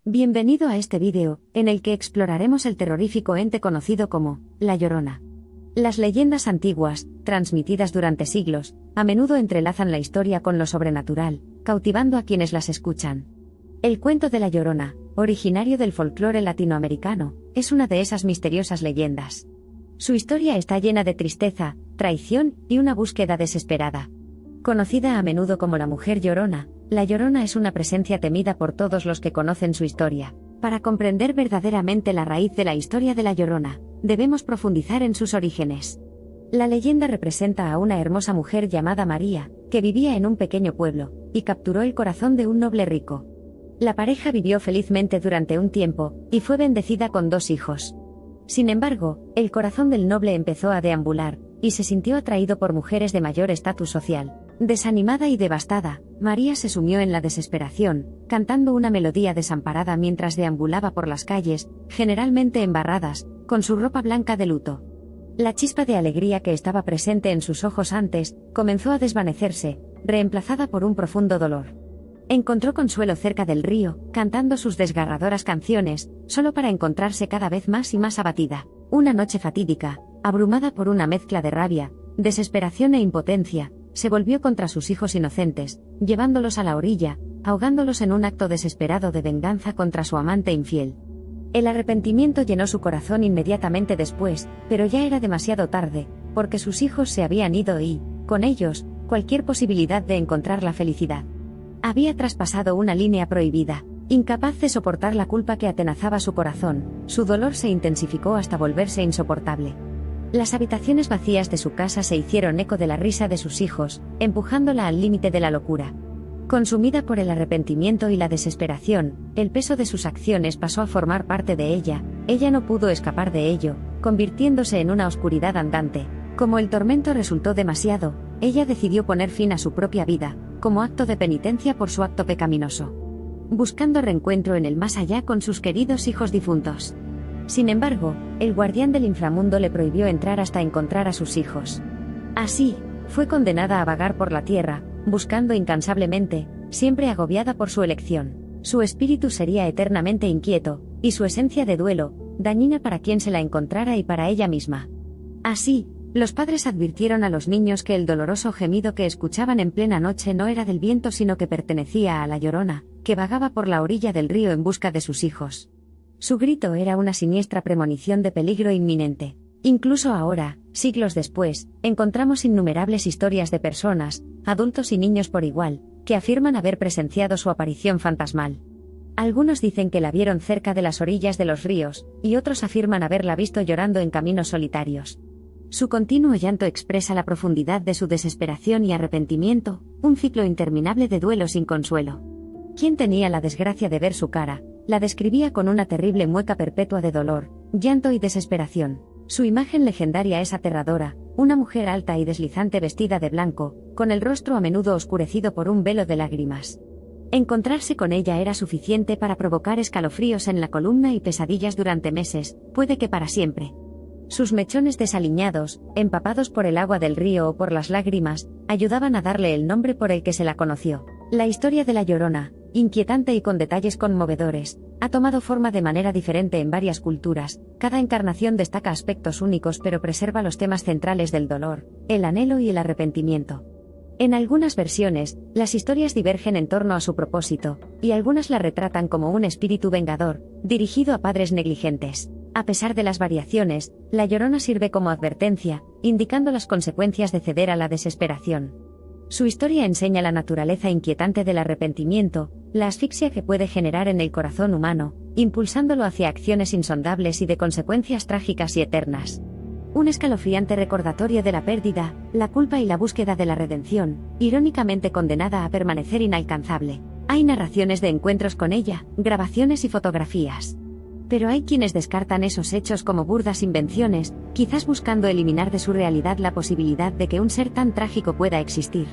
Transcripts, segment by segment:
Bienvenido a este vídeo, en el que exploraremos el terrorífico ente conocido como La Llorona. Las leyendas antiguas, transmitidas durante siglos, a menudo entrelazan la historia con lo sobrenatural, cautivando a quienes las escuchan. El cuento de La Llorona, originario del folclore latinoamericano, es una de esas misteriosas leyendas. Su historia está llena de tristeza, traición y una búsqueda desesperada. Conocida a menudo como la Mujer Llorona, La Llorona es una presencia temida por todos los que conocen su historia. Para comprender verdaderamente la raíz de la historia de La Llorona, debemos profundizar en sus orígenes. La leyenda representa a una hermosa mujer llamada María, que vivía en un pequeño pueblo, y capturó el corazón de un noble rico. La pareja vivió felizmente durante un tiempo, y fue bendecida con 2 hijos. Sin embargo, el corazón del noble empezó a deambular, y se sintió atraído por mujeres de mayor estatus social. Desanimada y devastada, María se sumió en la desesperación, cantando una melodía desamparada mientras deambulaba por las calles, generalmente embarradas, con su ropa blanca de luto. La chispa de alegría que estaba presente en sus ojos antes, comenzó a desvanecerse, reemplazada por un profundo dolor. Encontró consuelo cerca del río, cantando sus desgarradoras canciones, solo para encontrarse cada vez más y más abatida. Una noche fatídica, abrumada por una mezcla de rabia, desesperación e impotencia, se volvió contra sus hijos inocentes, llevándolos a la orilla, ahogándolos en un acto desesperado de venganza contra su amante infiel. El arrepentimiento llenó su corazón inmediatamente después, pero ya era demasiado tarde, porque sus hijos se habían ido y, con ellos, cualquier posibilidad de encontrar la felicidad. Había traspasado una línea prohibida. Incapaz de soportar la culpa que atenazaba su corazón, su dolor se intensificó hasta volverse insoportable. Las habitaciones vacías de su casa se hicieron eco de la risa de sus hijos, empujándola al límite de la locura. Consumida por el arrepentimiento y la desesperación, el peso de sus acciones pasó a formar parte de ella. Ella no pudo escapar de ello, convirtiéndose en una oscuridad andante. Como el tormento resultó demasiado, ella decidió poner fin a su propia vida, como acto de penitencia por su acto pecaminoso, buscando reencuentro en el más allá con sus queridos hijos difuntos. Sin embargo, el guardián del inframundo le prohibió entrar hasta encontrar a sus hijos. Así, fue condenada a vagar por la tierra, buscando incansablemente, siempre agobiada por su elección. Su espíritu sería eternamente inquieto, y su esencia de duelo, dañina para quien se la encontrara y para ella misma. Así, los padres advirtieron a los niños que el doloroso gemido que escuchaban en plena noche no era del viento sino que pertenecía a la Llorona, que vagaba por la orilla del río en busca de sus hijos. Su grito era una siniestra premonición de peligro inminente. Incluso ahora, siglos después, encontramos innumerables historias de personas, adultos y niños por igual, que afirman haber presenciado su aparición fantasmal. Algunos dicen que la vieron cerca de las orillas de los ríos, y otros afirman haberla visto llorando en caminos solitarios. Su continuo llanto expresa la profundidad de su desesperación y arrepentimiento, un ciclo interminable de duelo sin consuelo. Quien tenía la desgracia de ver su cara, la describía con una terrible mueca perpetua de dolor, llanto y desesperación. Su imagen legendaria es aterradora, una mujer alta y deslizante vestida de blanco, con el rostro a menudo oscurecido por un velo de lágrimas. Encontrarse con ella era suficiente para provocar escalofríos en la columna y pesadillas durante meses, puede que para siempre. Sus mechones desaliñados, empapados por el agua del río o por las lágrimas, ayudaban a darle el nombre por el que se la conoció. La historia de La Llorona, inquietante y con detalles conmovedores, ha tomado forma de manera diferente en varias culturas. Cada encarnación destaca aspectos únicos pero preserva los temas centrales del dolor, el anhelo y el arrepentimiento. En algunas versiones, las historias divergen en torno a su propósito, y algunas la retratan como un espíritu vengador, dirigido a padres negligentes. A pesar de las variaciones, La Llorona sirve como advertencia, indicando las consecuencias de ceder a la desesperación. Su historia enseña la naturaleza inquietante del arrepentimiento, la asfixia que puede generar en el corazón humano, impulsándolo hacia acciones insondables y de consecuencias trágicas y eternas. Un escalofriante recordatorio de la pérdida, la culpa y la búsqueda de la redención, irónicamente condenada a permanecer inalcanzable. Hay narraciones de encuentros con ella, grabaciones y fotografías. Pero hay quienes descartan esos hechos como burdas invenciones, quizás buscando eliminar de su realidad la posibilidad de que un ser tan trágico pueda existir.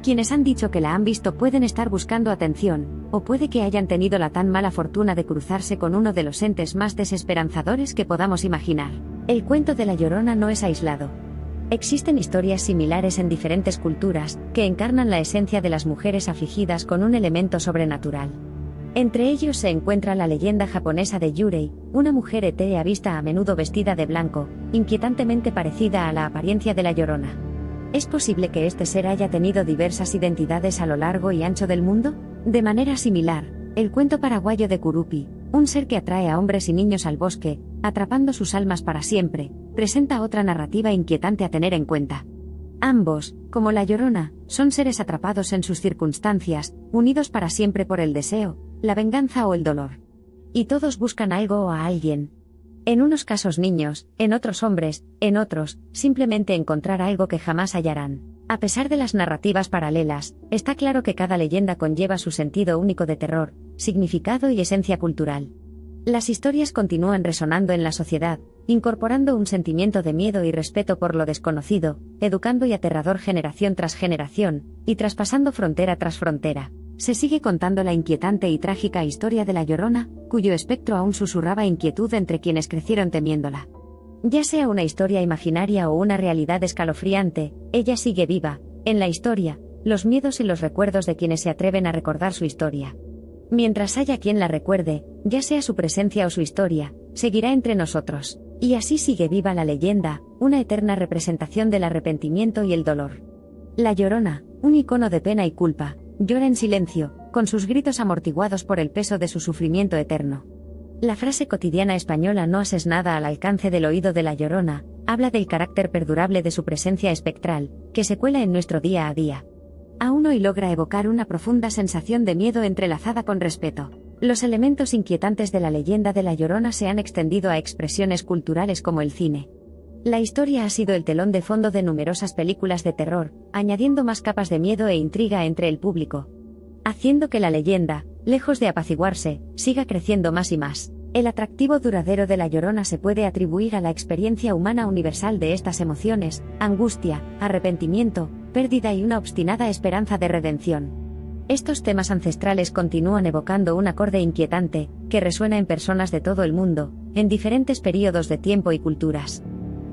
Quienes han dicho que la han visto pueden estar buscando atención, o puede que hayan tenido la tan mala fortuna de cruzarse con uno de los entes más desesperanzadores que podamos imaginar. El cuento de La Llorona no es aislado. Existen historias similares en diferentes culturas, que encarnan la esencia de las mujeres afligidas con un elemento sobrenatural. Entre ellos se encuentra la leyenda japonesa de Yurei, una mujer etérea vista a menudo vestida de blanco, inquietantemente parecida a la apariencia de la Llorona. ¿Es posible que este ser haya tenido diversas identidades a lo largo y ancho del mundo? De manera similar, el cuento paraguayo de Curupi, un ser que atrae a hombres y niños al bosque, atrapando sus almas para siempre, presenta otra narrativa inquietante a tener en cuenta. Ambos, como la Llorona, son seres atrapados en sus circunstancias, unidos para siempre por el deseo, la venganza o el dolor. Y todos buscan algo o a alguien. En unos casos niños, en otros hombres, en otros, simplemente encontrar algo que jamás hallarán. A pesar de las narrativas paralelas, está claro que cada leyenda conlleva su sentido único de terror, significado y esencia cultural. Las historias continúan resonando en la sociedad, incorporando un sentimiento de miedo y respeto por lo desconocido, educando y aterrador generación tras generación, y traspasando frontera tras frontera. Se sigue contando la inquietante y trágica historia de la Llorona, cuyo espectro aún susurraba inquietud entre quienes crecieron temiéndola. Ya sea una historia imaginaria o una realidad escalofriante, ella sigue viva, en la historia, los miedos y los recuerdos de quienes se atreven a recordar su historia. Mientras haya quien la recuerde, ya sea su presencia o su historia, seguirá entre nosotros. Y así sigue viva la leyenda, una eterna representación del arrepentimiento y el dolor. La Llorona, un icono de pena y culpa, llora en silencio, con sus gritos amortiguados por el peso de su sufrimiento eterno. La frase cotidiana española "no haces nada" al alcance del oído de la Llorona, habla del carácter perdurable de su presencia espectral, que se cuela en nuestro día a día. Aún hoy logra evocar una profunda sensación de miedo entrelazada con respeto. Los elementos inquietantes de la leyenda de la Llorona se han extendido a expresiones culturales como el cine. La historia ha sido el telón de fondo de numerosas películas de terror, añadiendo más capas de miedo e intriga entre el público, haciendo que la leyenda, lejos de apaciguarse, siga creciendo más y más. El atractivo duradero de la Llorona se puede atribuir a la experiencia humana universal de estas emociones: angustia, arrepentimiento, pérdida y una obstinada esperanza de redención. Estos temas ancestrales continúan evocando un acorde inquietante, que resuena en personas de todo el mundo, en diferentes períodos de tiempo y culturas.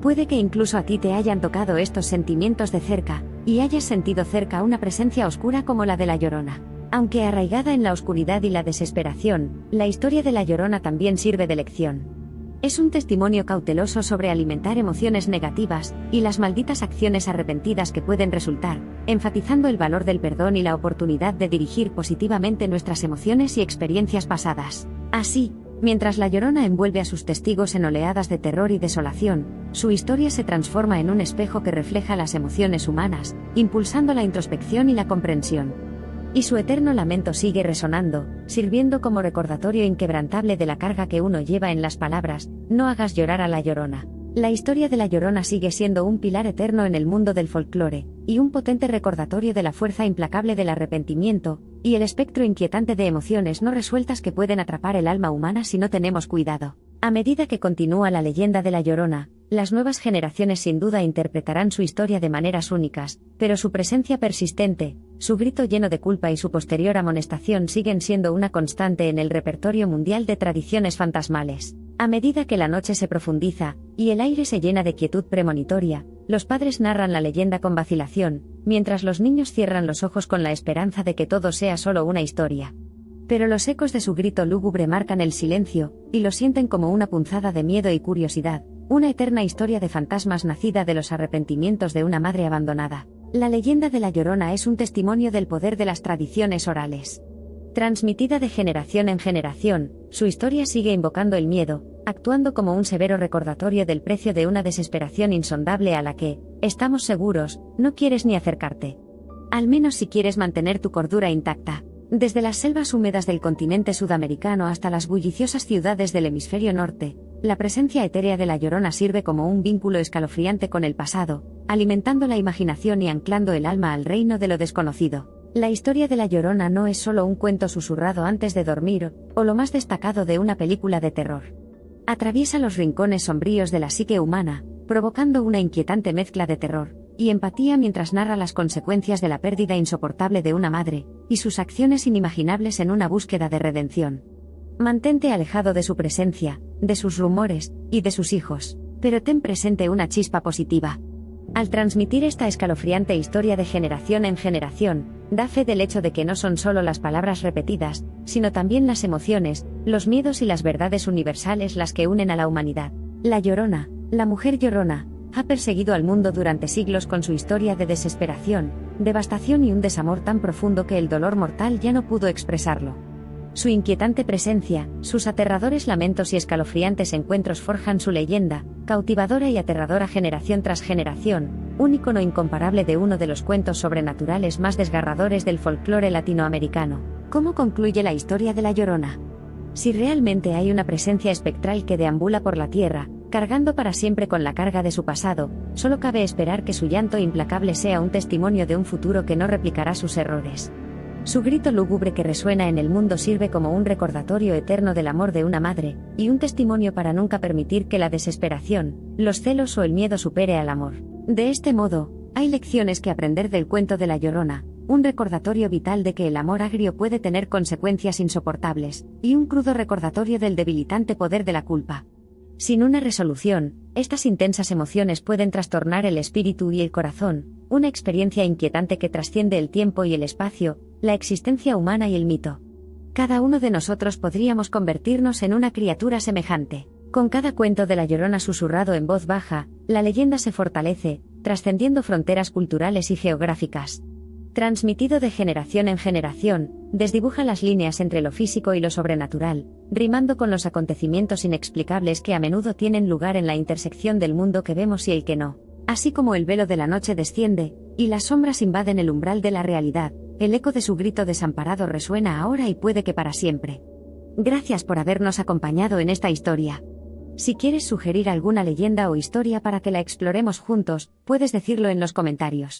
Puede que incluso a ti te hayan tocado estos sentimientos de cerca, y hayas sentido cerca una presencia oscura como la de la Llorona. Aunque arraigada en la oscuridad y la desesperación, la historia de la Llorona también sirve de lección. Es un testimonio cauteloso sobre alimentar emociones negativas, y las malditas acciones arrepentidas que pueden resultar, enfatizando el valor del perdón y la oportunidad de dirigir positivamente nuestras emociones y experiencias pasadas. Así, mientras la Llorona envuelve a sus testigos en oleadas de terror y desolación, su historia se transforma en un espejo que refleja las emociones humanas, impulsando la introspección y la comprensión. Y su eterno lamento sigue resonando, sirviendo como recordatorio inquebrantable de la carga que uno lleva en las palabras: "No hagas llorar a la Llorona". La historia de la Llorona sigue siendo un pilar eterno en el mundo del folclore, y un potente recordatorio de la fuerza implacable del arrepentimiento, y el espectro inquietante de emociones no resueltas que pueden atrapar el alma humana si no tenemos cuidado. A medida que continúa la leyenda de la Llorona, las nuevas generaciones sin duda interpretarán su historia de maneras únicas, pero su presencia persistente, su grito lleno de culpa y su posterior amonestación siguen siendo una constante en el repertorio mundial de tradiciones fantasmales. A medida que la noche se profundiza, y el aire se llena de quietud premonitoria, los padres narran la leyenda con vacilación, mientras los niños cierran los ojos con la esperanza de que todo sea solo una historia. Pero los ecos de su grito lúgubre marcan el silencio, y lo sienten como una punzada de miedo y curiosidad, una eterna historia de fantasmas nacida de los arrepentimientos de una madre abandonada. La leyenda de la Llorona es un testimonio del poder de las tradiciones orales. Transmitida de generación en generación, su historia sigue invocando el miedo, actuando como un severo recordatorio del precio de una desesperación insondable a la que, estamos seguros, no quieres ni acercarte. Al menos si quieres mantener tu cordura intacta. Desde las selvas húmedas del continente sudamericano hasta las bulliciosas ciudades del hemisferio norte, la presencia etérea de la Llorona sirve como un vínculo escalofriante con el pasado, alimentando la imaginación y anclando el alma al reino de lo desconocido. La historia de la Llorona no es solo un cuento susurrado antes de dormir, o lo más destacado de una película de terror. Atraviesa los rincones sombríos de la psique humana, provocando una inquietante mezcla de terror y empatía mientras narra las consecuencias de la pérdida insoportable de una madre, y sus acciones inimaginables en una búsqueda de redención. Mantente alejado de su presencia, de sus rumores, y de sus hijos, pero ten presente una chispa positiva. Al transmitir esta escalofriante historia de generación en generación, da fe del hecho de que no son solo las palabras repetidas, sino también las emociones, los miedos y las verdades universales las que unen a la humanidad. La Llorona, la mujer llorona, ha perseguido al mundo durante siglos con su historia de desesperación, devastación y un desamor tan profundo que el dolor mortal ya no pudo expresarlo. Su inquietante presencia, sus aterradores lamentos y escalofriantes encuentros forjan su leyenda, cautivadora y aterradora generación tras generación, un ícono incomparable de uno de los cuentos sobrenaturales más desgarradores del folclore latinoamericano. ¿Cómo concluye la historia de La Llorona? Si realmente hay una presencia espectral que deambula por la tierra, cargando para siempre con la carga de su pasado, solo cabe esperar que su llanto implacable sea un testimonio de un futuro que no replicará sus errores. Su grito lúgubre que resuena en el mundo sirve como un recordatorio eterno del amor de una madre, y un testimonio para nunca permitir que la desesperación, los celos o el miedo supere al amor. De este modo, hay lecciones que aprender del cuento de La Llorona, un recordatorio vital de que el amor agrio puede tener consecuencias insoportables, y un crudo recordatorio del debilitante poder de la culpa. Sin una resolución, estas intensas emociones pueden trastornar el espíritu y el corazón, una experiencia inquietante que trasciende el tiempo y el espacio, la existencia humana y el mito. Cada uno de nosotros podríamos convertirnos en una criatura semejante. Con cada cuento de La Llorona susurrado en voz baja, la leyenda se fortalece, trascendiendo fronteras culturales y geográficas. Transmitido de generación en generación, desdibuja las líneas entre lo físico y lo sobrenatural, rimando con los acontecimientos inexplicables que a menudo tienen lugar en la intersección del mundo que vemos y el que no. Así como el velo de la noche desciende, y las sombras invaden el umbral de la realidad, el eco de su grito desamparado resuena ahora y puede que para siempre. Gracias por habernos acompañado en esta historia. Si quieres sugerir alguna leyenda o historia para que la exploremos juntos, puedes decirlo en los comentarios.